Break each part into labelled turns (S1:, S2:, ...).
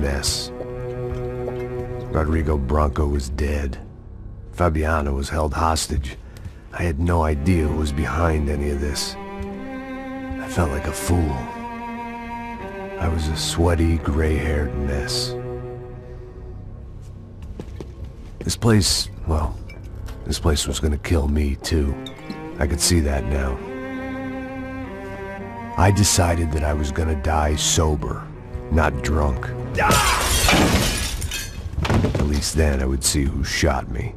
S1: mess. Rodrigo Bronco was dead. Fabiaну was held hostage. I had no idea who was behind any of this. I felt like a fool. I was a sweaty, gray-haired mess. This place, well, this place was gonna kill me too. I could see that now. I decided that I was gonna die sober, not drunk. At least then I would see who shot me.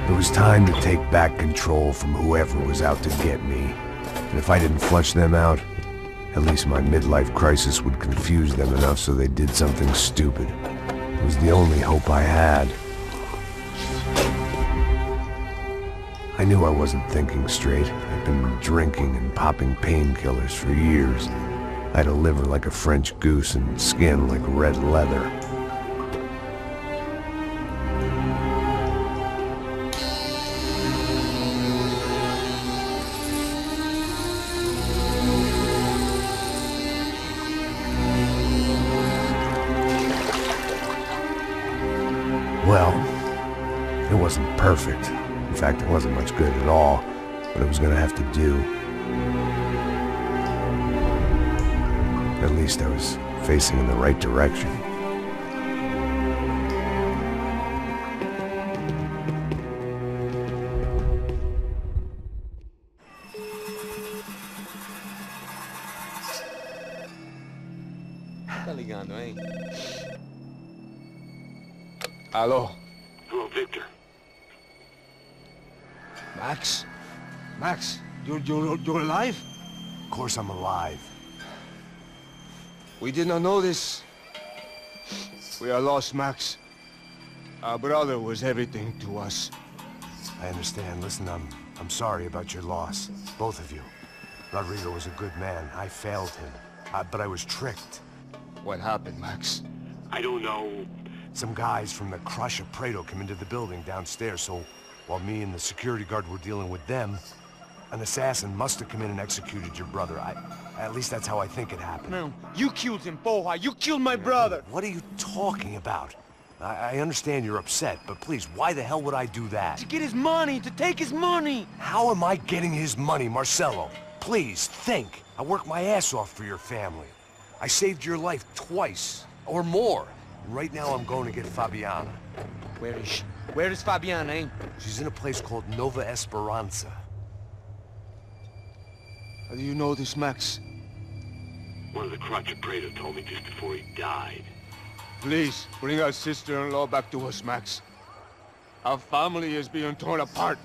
S1: It was time to take back control from whoever was out to get me. And if I didn't flush them out, at least my midlife crisis would confuse them enough so they did something stupid. It was the only hope I had. I knew I wasn't thinking straight. I'd been drinking and popping painkillers for years. I had a liver like a French goose and skin like red leather. Well, it wasn't perfect. In fact, it wasn't much good at all, but it was gonna have to do. At least I was facing in the right direction.
S2: Tá ligando, hein? Alô?
S3: Hello, Victor.
S2: Max? Max, you're alive?
S1: Of course I'm alive.
S2: We did not know this. We are lost, Max. Our brother was everything to us.
S1: I understand. Listen, I'm sorry about your loss. Both of you. Rodrigo was a good man. I failed him. But I was tricked.
S2: What happened, Max?
S3: I don't know.
S1: Some guys from the Crush of Prado came into the building downstairs, so while me and the security guard were dealing with them, an assassin must have come in and executed your brother. At least that's how I think it happened.
S4: No, you killed him, Porra. You killed my brother.
S1: What are you talking about? I understand you're upset, but please, why the hell would I do that?
S4: To get his money, to take his money.
S1: How am I getting his money, Marcelo? Please, think. I worked my ass off for your family. I saved your life twice, or more. And right now I'm going to get Fabiana.
S4: Where is she? Where is Fabiana, eh?
S1: She's in a place called Nova Esperanza.
S2: How do you know this, Max?
S3: One of the Crotch of Prado told me just before he died.
S2: Please, bring our sister-in-law back to us, Max. Our family is being torn apart.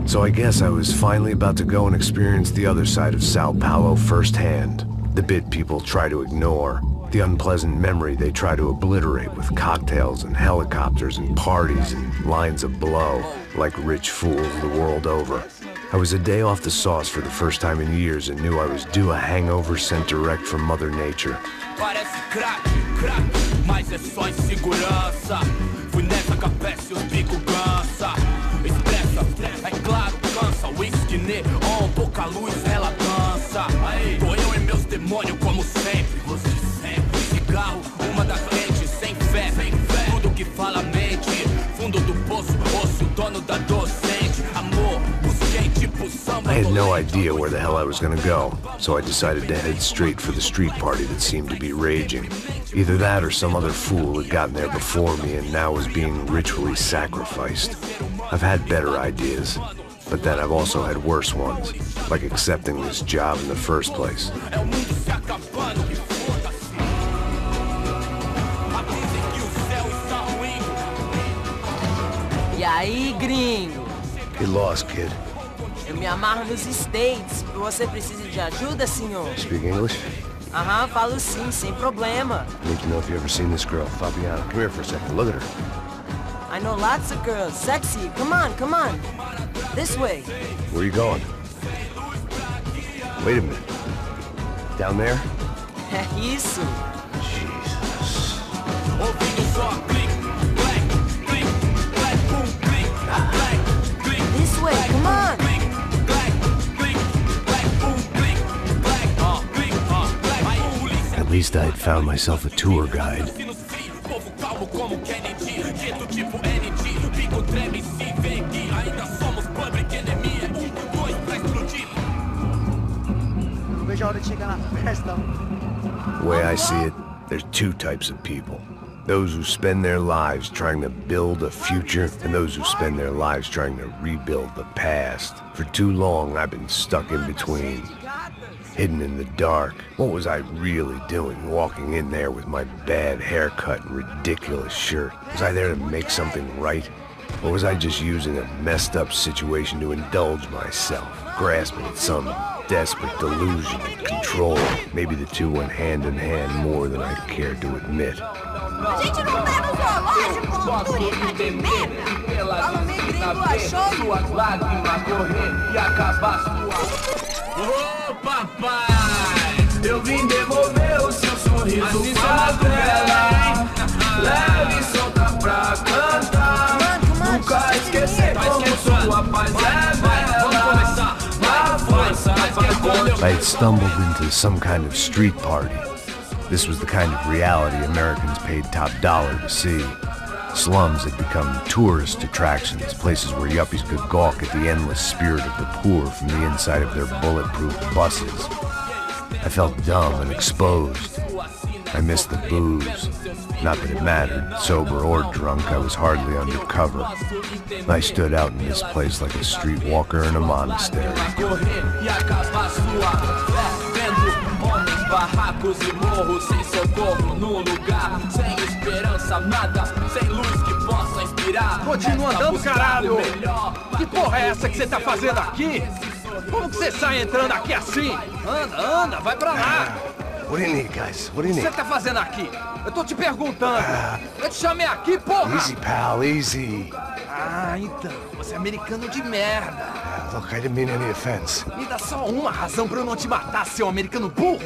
S1: So I guess I was finally about to go and experience the other side of Сан-Паулу firsthand. The bit people try to ignore. The unpleasant memory they try to obliterate with cocktails and helicopters and parties and lines of blow, like rich fools the world over. I was a day off the sauce for the first time in years and knew I was due a hangover sent direct from Mother Nature.
S5: Parece crack, mas é só insegurança. Fui nessa capeste, os bico cansa. Expressa, é claro, cansa. Whisky neon, pouca luz, ela dança. Tô eu e meus demônios como sempre. Você sempre. Cigarro, uma da frente, sem fé. Tudo que fala mente. Fundo do poço, osso, dono da docente. Amor, busquei tipo samba.
S1: I had no idea where the hell I was gonna go, so I decided to head straight for the street party that seemed to be raging. Either that or some other fool had gotten there before me and now was being ritually sacrificed. I've had better ideas, but then I've also had worse ones, like accepting this job in the first place.
S6: E aí, gringo?
S1: Get lost, kid.
S6: Eu me amarro nos States. Você precisa de ajuda, senhor?
S1: Speak English?
S6: Aham, falo sim, sem problema.
S1: I need to know if you've ever seen this girl, Fabiana. Come here for a second. Look at her.
S6: I know lots of girls. Sexy. Come on, come on. This way.
S1: Where are you going? Wait a minute. Down there?
S6: É isso.
S1: Jesus.
S5: Ouvindo só clique, black, clique, black, boom, clique, black, clique.
S6: This way, come on.
S5: Clique, black, clique, black, boom, clique, black, clique, black. Aí polícia.
S1: At least I had found myself a tour guide.
S5: Povo calmo como Kennedy, jeito tipo NG, pico treme se vem aqui, ainda somos public enemy, 1, 2 pra explodir.
S4: Não vejo a hora de chegar na festa.
S1: The way I see it, there's two types of people. Those who spend their lives trying to build a future, and those who spend their lives trying to rebuild the past. For too long, I've been stuck in between. Hidden in the dark. What was I really doing walking in there with my bad haircut and ridiculous shirt? Was I there to make something right? Or was I just using a messed up situation to indulge myself, grasping at some desperate delusion of control? Maybe the two went hand in hand more than I cared to admit.
S6: A gente não tá no zoológico, turista de merda. Fala meio gringo, achou?
S5: Suas lágrimas correr e acabar sua... Ô papai, eu vim devolver o seu sorriso favela. Leve e solta pra cantar. Nunca esquecer como sua paz é bela. Na força
S1: I had stumbled into some kind of street party. This was the kind of reality Americans paid top dollar to see. Slums had become tourist attractions, places where yuppies could gawk at the endless spirit of the poor from the inside of their bulletproof buses. I felt dumb and exposed. I missed the booze. Not that it mattered, sober or drunk, I was hardly undercover. I stood out in this place like a streetwalker in a monastery.
S5: Barracos e morros sem socorro num lugar sem esperança, nada, sem luz que possa inspirar.
S7: Continua andando, caralho! Que porra é essa que você tá fazendo aqui? Como que você sai entrando aqui assim? Anda, vai pra lá!
S1: What do you need, guys? What do you
S7: O que
S1: need?
S7: você tá fazendo aqui? Eu tô te perguntando. Eu te chamei aqui, porra!
S1: Easy, pal, easy.
S7: Ah, então, você é americano de merda.
S1: Look, I didn't mean any offense.
S7: Me dá só uma razão pra eu não te matar, seu americano burro.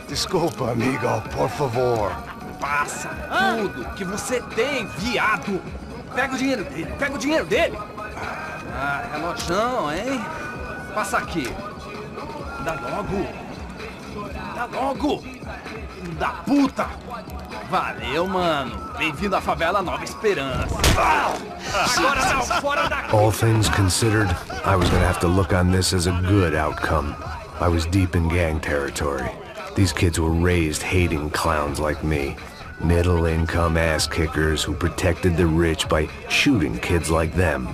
S1: Desculpa, amigo, por favor.
S7: Passa tudo que você tem, viado. Pega o dinheiro dele, Ah, relojão, hein? Passa aqui. Dá logo. Filho da puta. Valeu, mano. Bem-vindo à favela Nova Esperança. Agora não, fora daqui.
S1: All things considered, I was gonna have to look on this as a good outcome. I was deep in gang territory. These kids were raised hating clowns like me. Middle-income ass-kickers who protected the rich by shooting kids like them.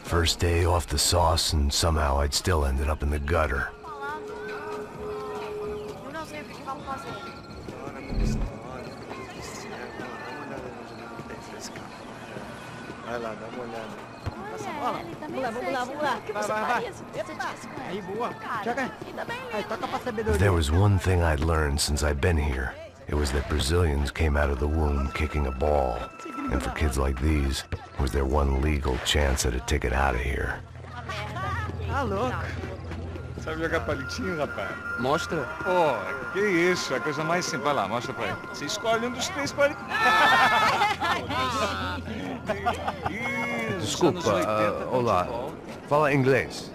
S1: First day off the sauce, and somehow I'd still ended up in the gutter.
S2: Vai lá, dá uma olhada.
S4: Vamos lá. Vai. Aí, boa. Joga aí. Aí, toca pra
S1: If
S4: sabedoria.
S1: there was one thing I'd learned since I'd been here, it was that Brazilians came out of the womb kicking a ball. And for kids like these, it was their one legal chance at a ticket out of here.
S4: Tá louco.
S2: Sabe jogar palitinho, rapaz?
S7: Mostra.
S2: Pô, que isso, é a coisa mais simples. Vai lá, mostra pra ele. Você escolhe um dos três palitinhos.
S1: Desculpa, olá. Fala inglês.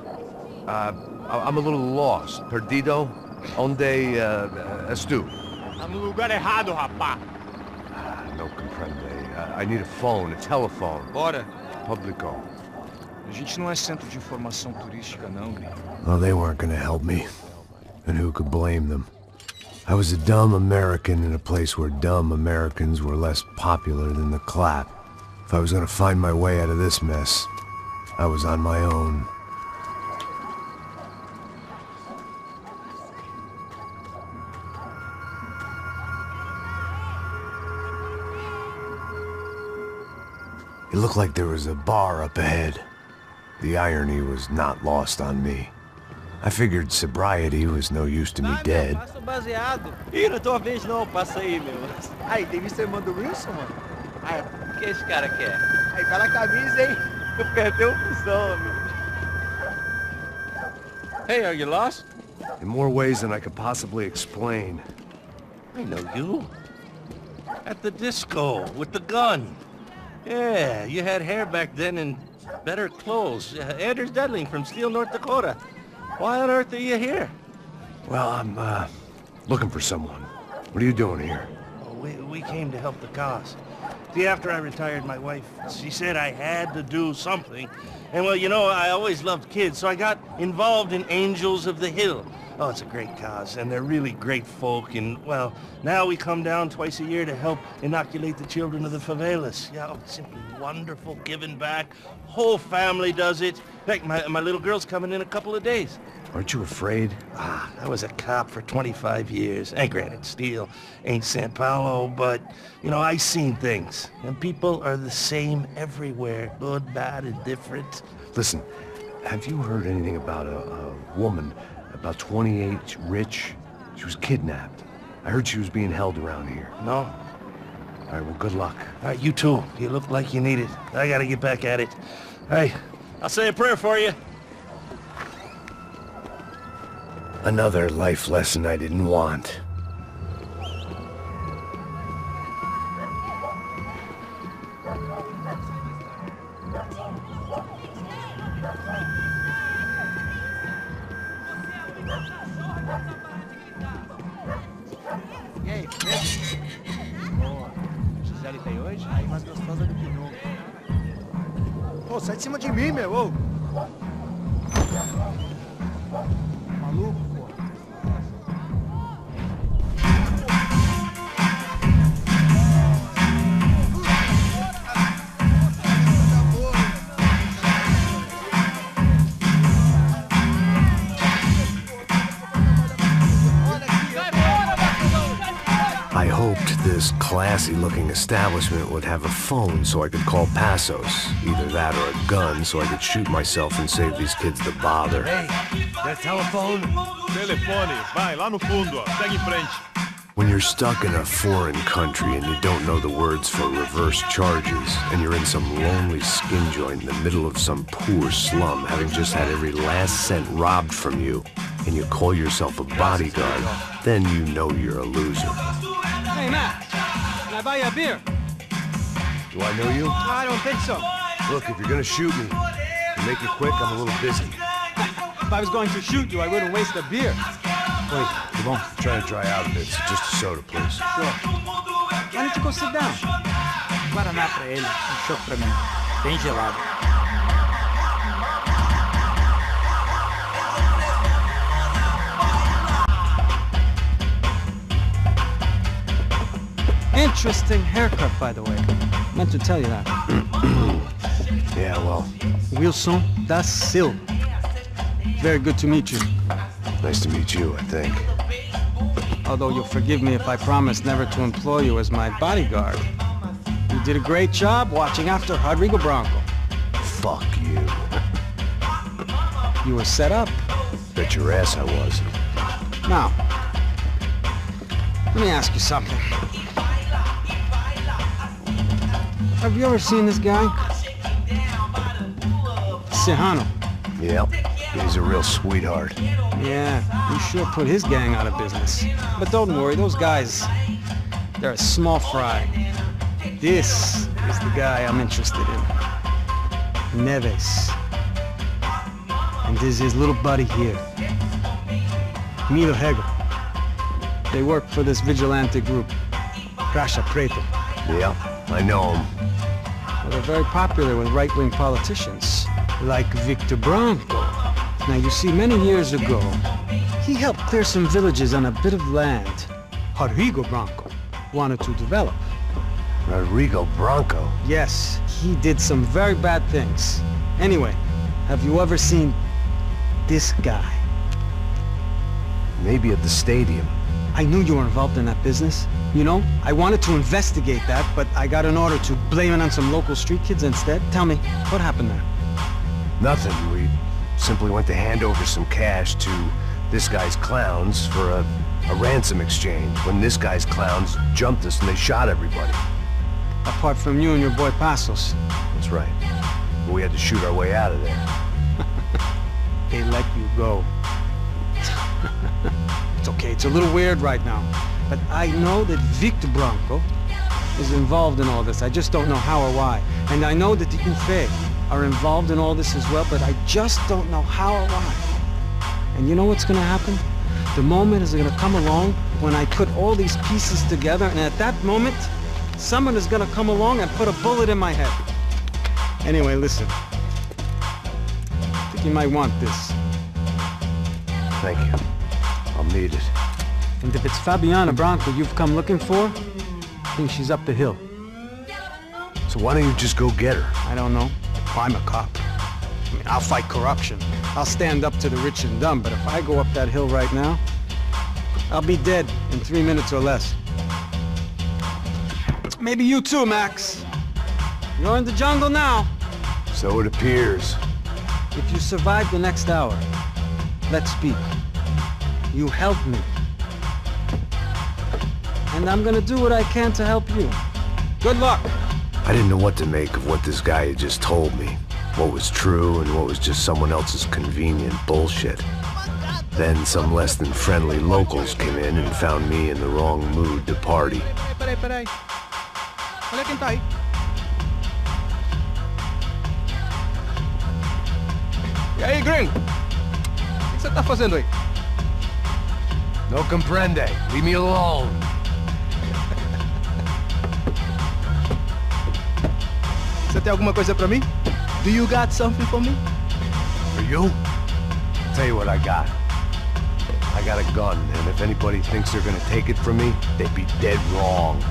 S1: I'm a little lost. Perdido? Onde estou?
S2: Tá no lugar errado, rapaz.
S1: No comprende. I need a phone, a telephone.
S2: Bora.
S1: Publico.
S2: A gente não é centro de informação turística, não, gringo.
S1: Well, they weren't gonna help me. And who could blame them? I was a dumb American in a place where dumb Americans were less popular than the clap. If I was gonna find my way out of this mess, I was on my own. It looked like there was a bar up ahead. The irony was not lost on me. I figured sobriety was no use to me dead.
S4: Passa o baseado. Ih, não é tua vez não, passa aí, meu. Aí, tem visto a irmã do Wilson, mano? Aí, o que esse cara quer? Aí, pela camisa, hein? Tu perdeu o fusão, amigo.
S8: Hey, are you lost?
S1: In more ways than I could possibly explain.
S8: I know you. At the disco, with the gun. Yeah, you had hair back then and better clothes. Anders Dudling from Steele, North Dakota. Why on earth are you here?
S1: Well, I'm, looking for someone. What are you doing here?
S8: We came to help the cause. See, after I retired, my wife, she said I had to do something. And well, you know, I always loved kids, so I got involved in Angels of the Hill. Oh, it's a great cause, and they're really great folk, and, well, now we come down twice a year to help inoculate the children of the favelas. Yeah, oh, it's simply wonderful, giving back. Whole family does it. In fact, my little girl's coming in a couple of days.
S1: Aren't you afraid?
S8: I was a cop for 25 years. And granted, Steele ain't San-Paulу, but, you know, I seen things. And people are the same everywhere. Good, bad, and different.
S1: Listen, have you heard anything about a woman, about 28, rich? She was kidnapped. I heard she was being held around here.
S8: No?
S1: All right, well, good luck.
S8: All right, you too. You look like you need it. I gotta get back at it. Hey, I'll say a prayer for you.
S1: Another life lesson I didn't want.
S9: E aí, beleza? Boa. Gisele tem hoje? Aí mais gostosa do que nunca. Pô, sai de cima de mim, meu! Ô. Maluco, pô.
S1: I hoped this classy-looking establishment would have a phone so I could call Passos. Either that or a gun so I could shoot myself and save these kids the bother.
S2: Hey, that telephone?
S10: Telefone, vai, lá no fundo, ó. Segue em frente.
S1: When you're stuck in a foreign country and you don't know the words for reverse charges, and you're in some lonely skin joint in the middle of some poor slum, having just had every last cent robbed from you, and you call yourself a bodyguard, then you know you're a loser.
S9: Hey, Matt, can I buy you a beer?
S1: Do I know you?
S9: I don't think so.
S1: Look, if you're gonna shoot me, and make it quick, I'm a little busy.
S9: If I was going to shoot you, I wouldn't waste a beer.
S1: Wait, come on. I'm trying to dry out a bit, so just a soda, please.
S9: Sure. Why don't you go sit down? Guaraná pra ele, chopp pra mim. Bem gelado. Interesting haircut, by the way. Meant to tell you that.
S1: Yeah, well,
S9: Wilson da Silva. Very good to meet you.
S1: nice to meet you, I think.
S9: Although you'll forgive me if I promise never to employ you as my bodyguard. You did a great job watching after Rodrigo Bronco.
S1: Fuck you.
S9: You were set up.
S1: Bet your ass I was.
S9: Now, let me ask you something. Have you ever seen this guy? Serrano.
S1: Yep, he's a real sweetheart.
S9: Yeah, he sure put his gang out of business. But don't worry, those guys, they're a small fry. This is the guy I'm interested in. Neves. And this is his little buddy here. Milo Hegel. They work for this vigilante group, Crasha Preto.
S1: Yep, I know him.
S9: Well, they're very popular with right-wing politicians, like Victor Bronco. Now, you see, many years ago, he helped clear some villages on a bit of land Rodrigo Bronco wanted to develop.
S1: Rodrigo Bronco?
S9: Yes, he did some very bad things. Anyway, have you ever seen this guy?
S1: Maybe at the stadium.
S9: I knew you were involved in that business. You know, I wanted to investigate that, but I got an order to blame it on some local street kids instead. Tell me, what happened there?
S1: Nothing. We simply went to hand over some cash to this guy's clowns for a ransom exchange when this guy's clowns jumped us and they shot everybody.
S9: Apart from you and your boy Passos.
S1: That's right. But we had to shoot our way out of there.
S9: They let you go. It's okay, it's a little weird right now. But I know that Victor Branco is involved in all this. I just don't know how or why. And I know that the Ufe are involved in all this as well, but I just don't know how or why. And you know what's gonna happen? The moment is gonna come along when I put all these pieces together, and at that moment, someone is gonna come along and put a bullet in my head. Anyway, listen. I think you might want this.
S1: Thank you. I'll need it.
S9: And if it's Fabiana Branco you've come looking for, I think she's up the hill.
S1: So why don't you just go get her?
S9: I don't know. I'm a cop. I mean, I'll fight corruption. I'll stand up to the rich and dumb, but if I go up that hill right now, I'll be dead in 3 minutes or less. Maybe you too, Max. You're in the jungle now.
S1: So it appears.
S9: If you survive the next hour, let's speak. You help me. And I'm gonna do what I can to help you. Good luck!
S1: I didn't know what to make of what this guy had just told me. What was true and what was just someone else's convenient bullshit. Then some less than friendly locals came in and found me in the wrong mood to party.
S11: Peraí. Olha quem tá aí. E aí, gringo? O que você tá fazendo aí?
S1: No comprende. Leave me alone.
S11: Você tem alguma coisa pra mim? Do you got something for me?
S1: For you? Tell you what I got. I got a gun, and if anybody thinks they're gonna take it from me, they'd be dead wrong.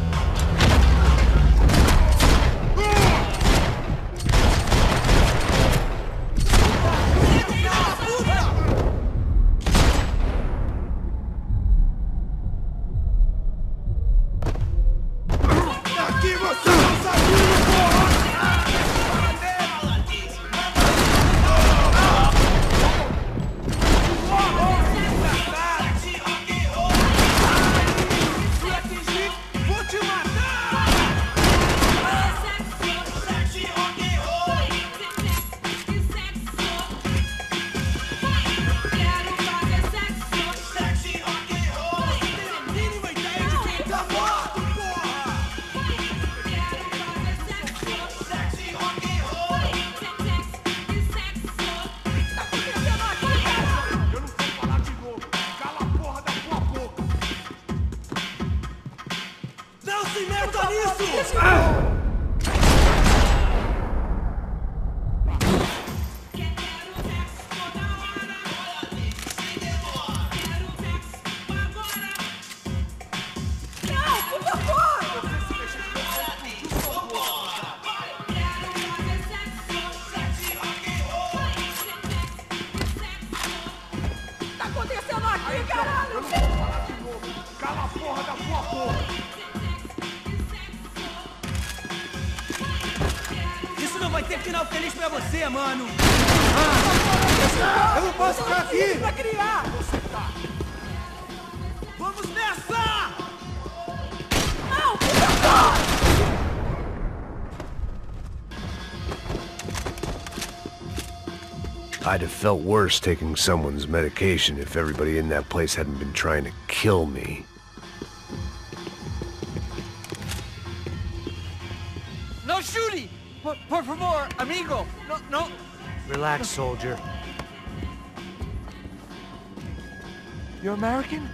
S5: Isso não vai ter final feliz pra você, mano.
S11: Eu não posso ficar aqui!
S6: Pra criar!
S5: Vamos nessa!
S6: Não, por favor!
S1: I'd have felt worse taking someone's medication if everybody in that place hadn't been trying to kill me.
S5: No shooting! Por favor, amigo! No!
S8: Relax, soldier.
S5: You're American?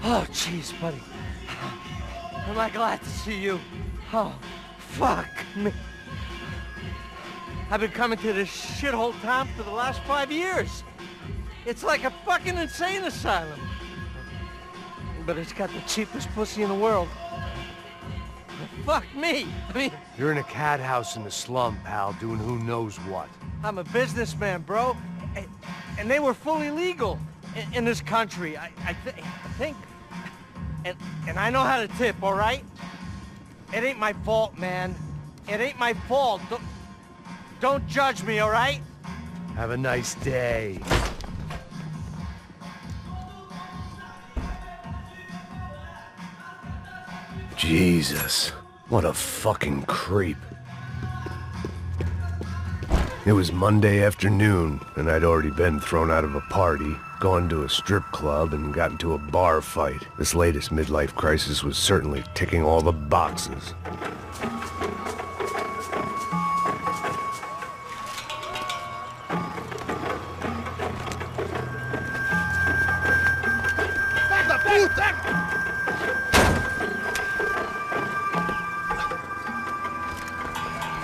S5: Oh, jeez, buddy. Am I glad to see you? Oh, fuck me. I've been coming to this shithole town for the last 5 years. It's like a fucking insane asylum. But it's got the cheapest pussy in the world. Fuck me. I mean,
S1: You're in a cat house in the slum, pal, doing who knows what.
S5: I'm a businessman, bro. And they were fully legal in this country. I think. And I know how to tip, all right? It ain't my fault, man. It ain't my fault. Don't judge me, all right?
S1: Have a nice day. Jesus, what a fucking creep. It was Monday afternoon, and I'd already been thrown out of a party, gone to a strip club, and got into a bar fight. This latest midlife crisis was certainly ticking all the boxes.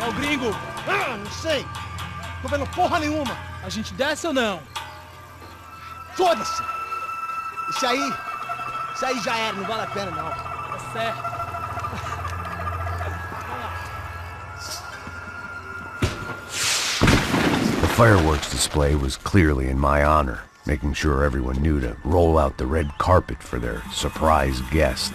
S12: É o gringo!
S11: Ah, não sei! Tô vendo porra nenhuma!
S12: A gente desce ou não?
S11: Foda-se! Isso aí já era, não vale a pena não.
S12: Tá certo.
S1: The fireworks display was clearly in my honor, making sure everyone knew to roll out the red carpet for their surprise guest.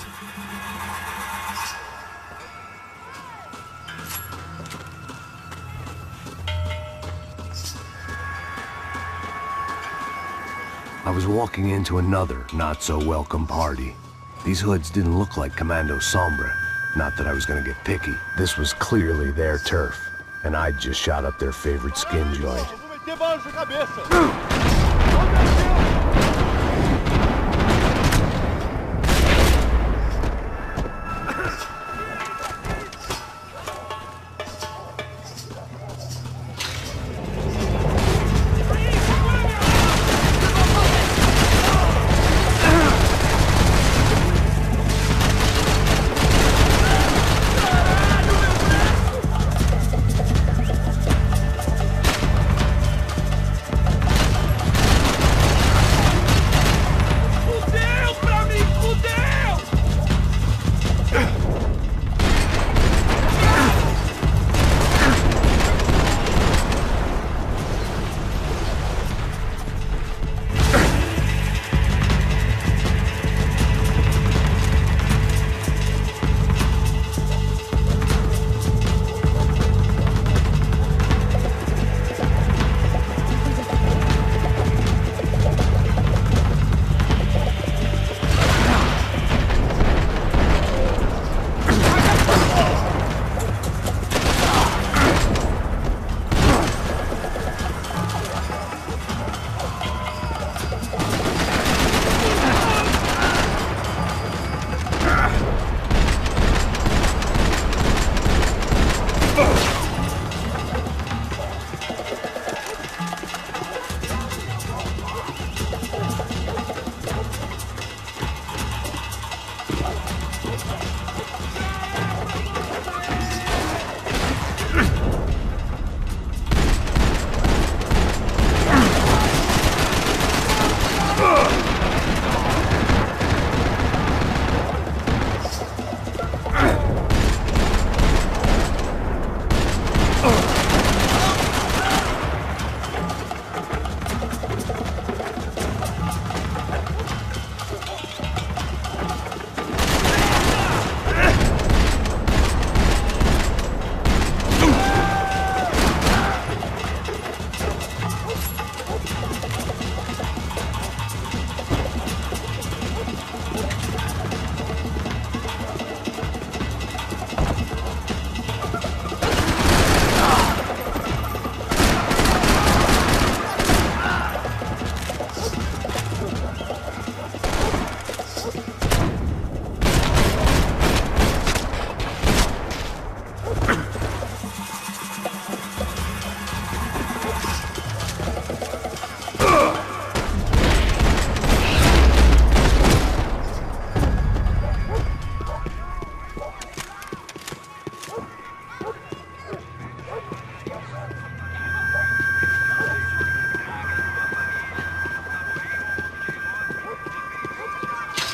S1: I was walking into another not-so-welcome party. These hoods didn't look like Commando Sombra. Not that I was gonna get picky. This was clearly their turf, and I'd just shot up their favorite skin joint.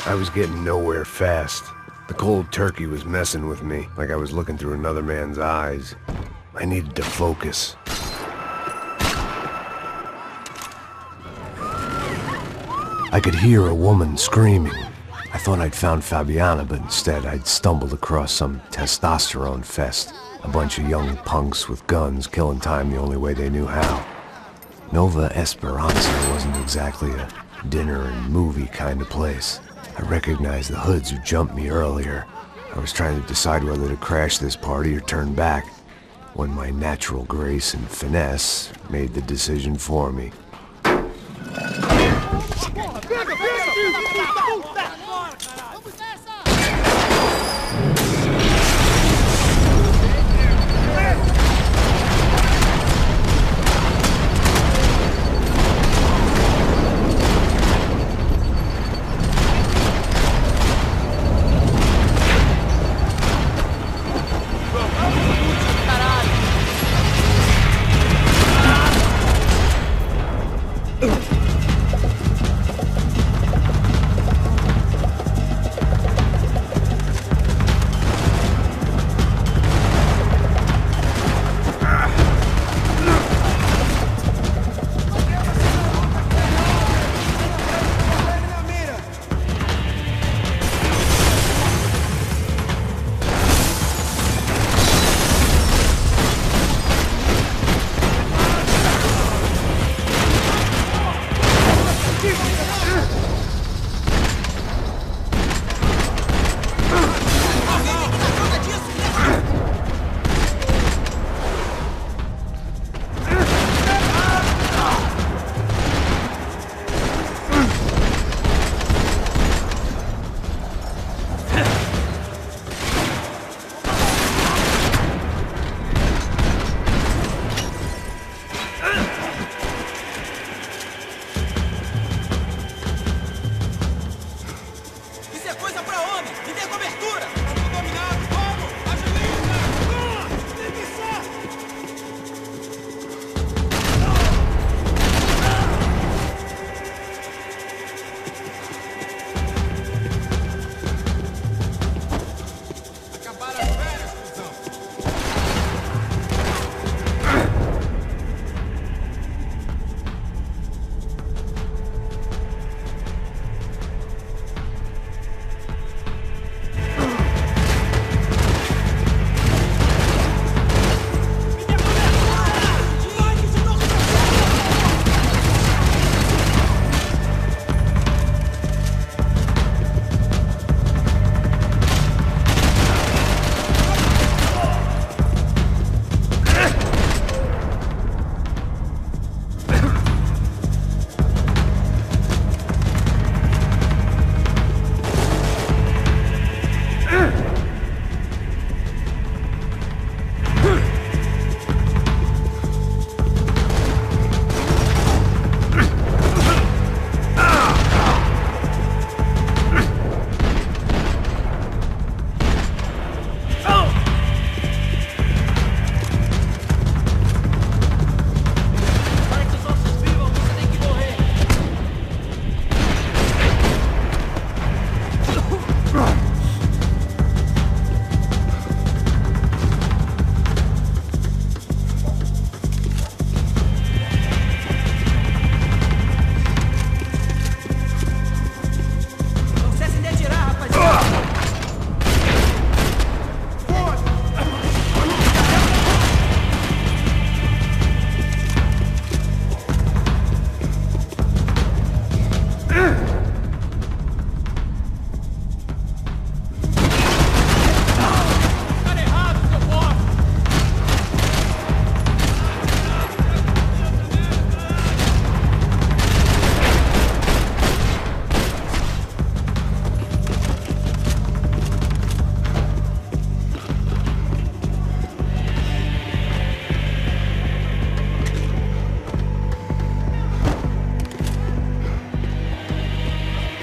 S1: I was getting nowhere fast. The cold turkey was messing with me, like I was looking through another man's eyes. I needed to focus. I could hear a woman screaming. I thought I'd found Fabiana, but instead I'd stumbled across some testosterone fest. A bunch of young punks with guns killing time the only way they knew how. Nova Esperanza wasn't exactly a dinner and movie kind of place. I recognized the hoods who jumped me earlier. I was trying to decide whether to crash this party or turn back. when my natural grace and finesse made the decision for me.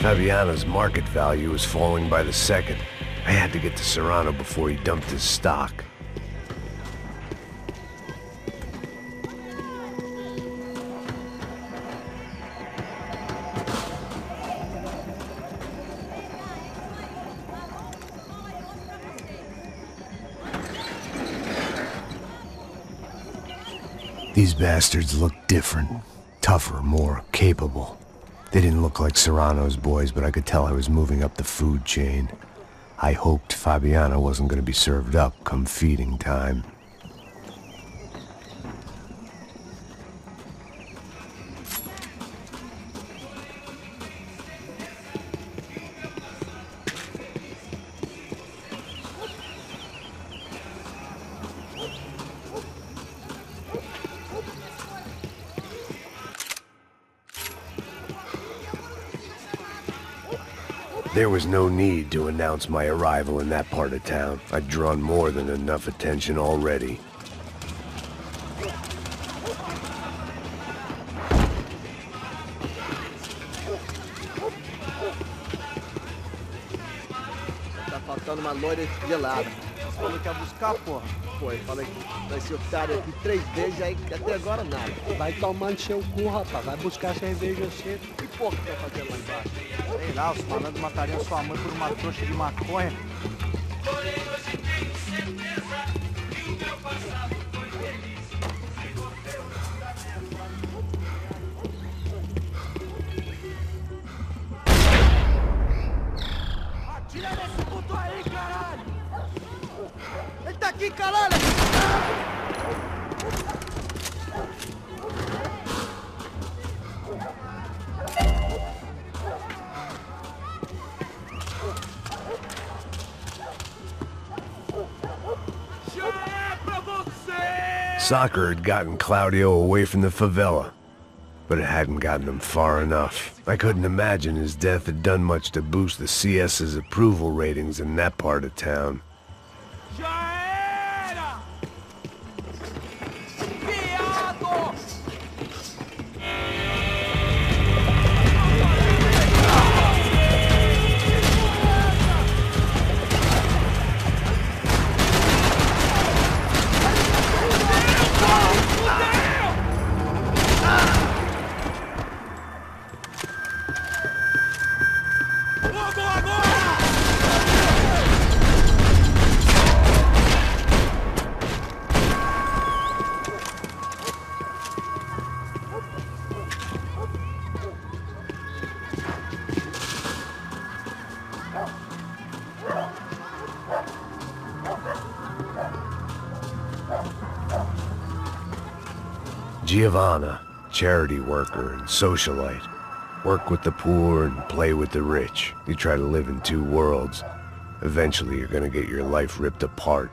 S1: Fabiano's market value was falling by the second. I had to get to Serrano before he dumped his stock. These bastards looked different, tougher, more capable. They didn't look like Serrano's boys, but I could tell I was moving up the food chain. I hoped Fabiano wasn't going to be served up come feeding time. There was no need to announce my arrival in that part of town. I'd drawn more than enough attention already.
S11: Tá faltando uma loira gelada. Falou que ia buscar, porra. Foi, falei que vai ser otário aqui 3 vezes, aí até agora nada.
S9: Vai tomando seu cu, rapaz. Vai buscar cerveja cedo.
S11: Que porra que tá fazendo lá embaixo?
S13: Sei lá, os malandros matariam sua mãe por uma trouxa de maconha.
S11: Atira nesse puto aí, caralho! Ele tá aqui, caralho!
S1: Soccer had gotten Claudio away from the favela, but it hadn't gotten him far enough. I couldn't imagine his death had done much to boost the CS's approval ratings in that part of town. Giovanna, charity worker and socialite. Work with the poor and play with the rich. You try to live in 2 worlds. Eventually you're gonna get your life ripped apart.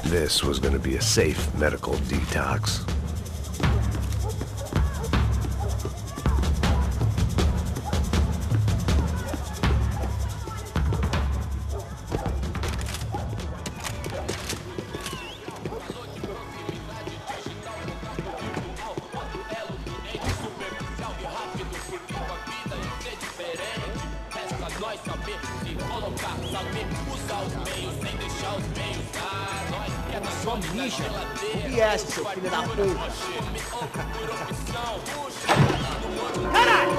S1: This was going to be a safe medical detox.
S5: saber se colocar, saber usar os meios sem deixar os meios dar. Nós que é na sua
S11: Bicho, o que é esse, seu filho da puta?
S5: Caralho!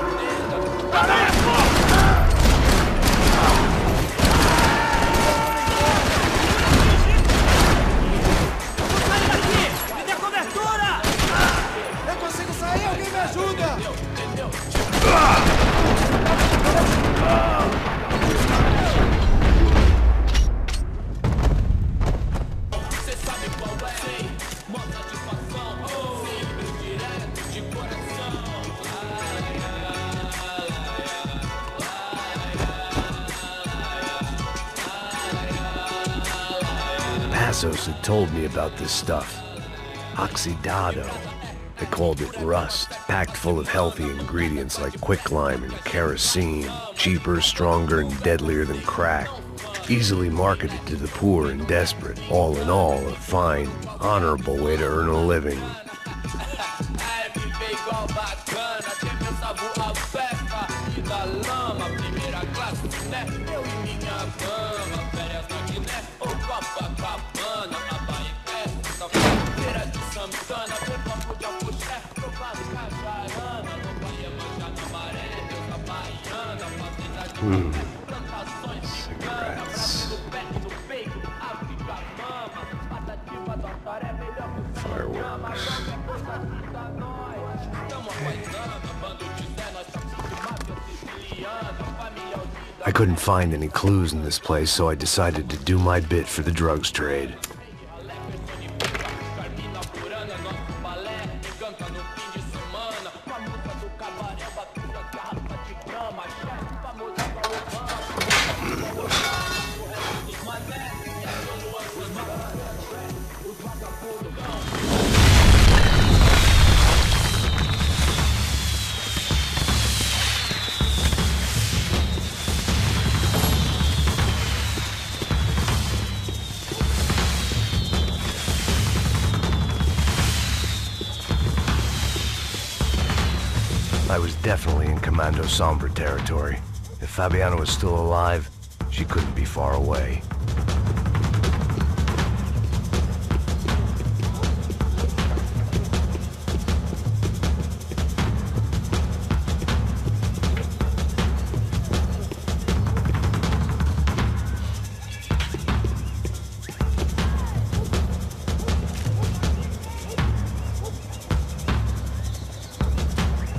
S1: Passos had told me about this stuff. Oxidado. They called it rust, packed full of healthy ingredients like quicklime and kerosene, cheaper, stronger, and deadlier than crack. Easily marketed to the poor and desperate. All in all, a fine, honorable way to earn a living. Cigarettes. Fireworks. I couldn't find any clues in this place, so I decided to do my bit for the drugs trade. I was definitely in Commando Sombra territory. If Fabiaну was still alive, she couldn't be far away.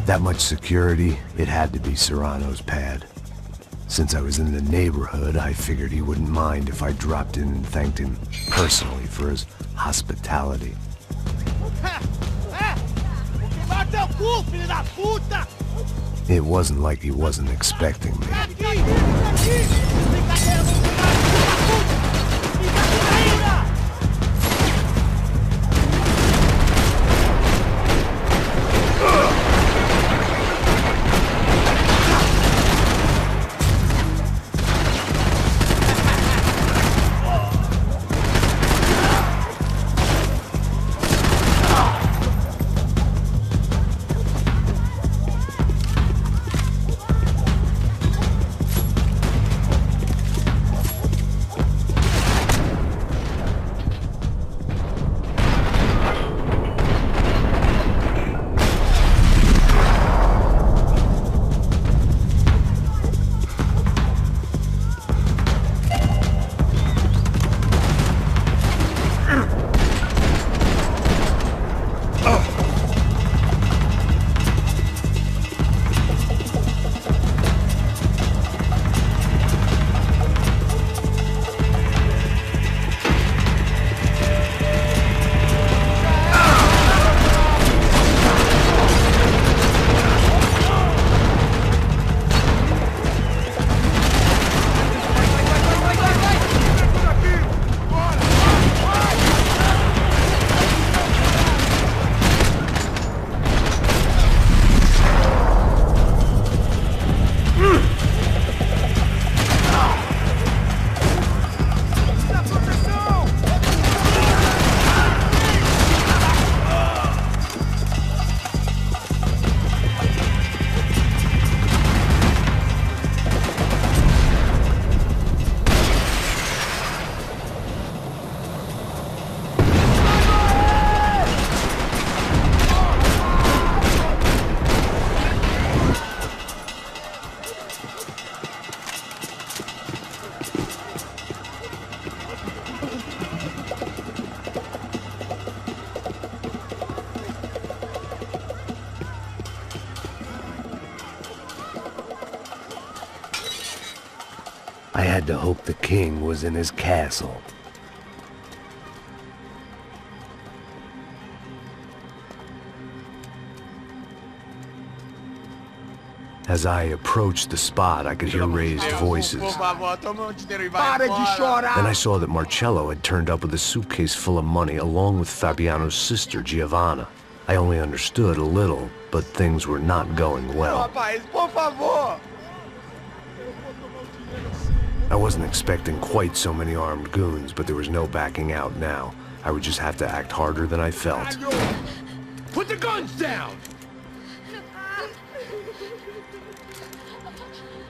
S1: That much security, it had to be Serrano's pad. Since I was in the neighborhood, I figured he wouldn't mind if I dropped in and thanked him personally for his hospitality. It wasn't like he wasn't expecting me. I had to hope the king was in his castle. As I approached the spot, I could hear raised voices. Then I saw that Marcello had turned up with a suitcase full of money along with Fabiano's sister, Giovanna. I only understood a little, but things were not going well. I wasn't expecting quite so many armed goons, but there was no backing out now. I would just have to act harder than I felt.
S5: Put the guns down!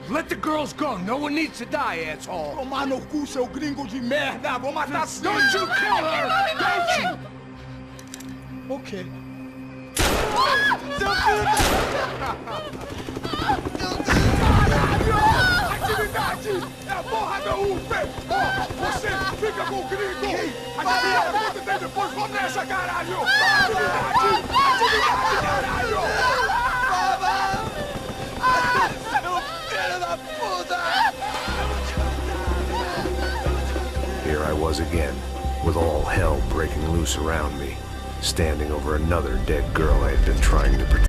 S5: Let the girls go. No one needs to die, asshole.
S11: Tomar no cu, seu gringo de merda! Vou matar sim!
S5: Don't you kill her! Don't you!
S11: Ok. Caralho! Atividade! É a porra da UP! Você fica com o gringo! A galera conta dele depois, vamos nessa, caralho! Atividade! Atividade, caralho!
S1: Here I was again, with all hell breaking loose around me, standing over another dead girl I had been trying to protect.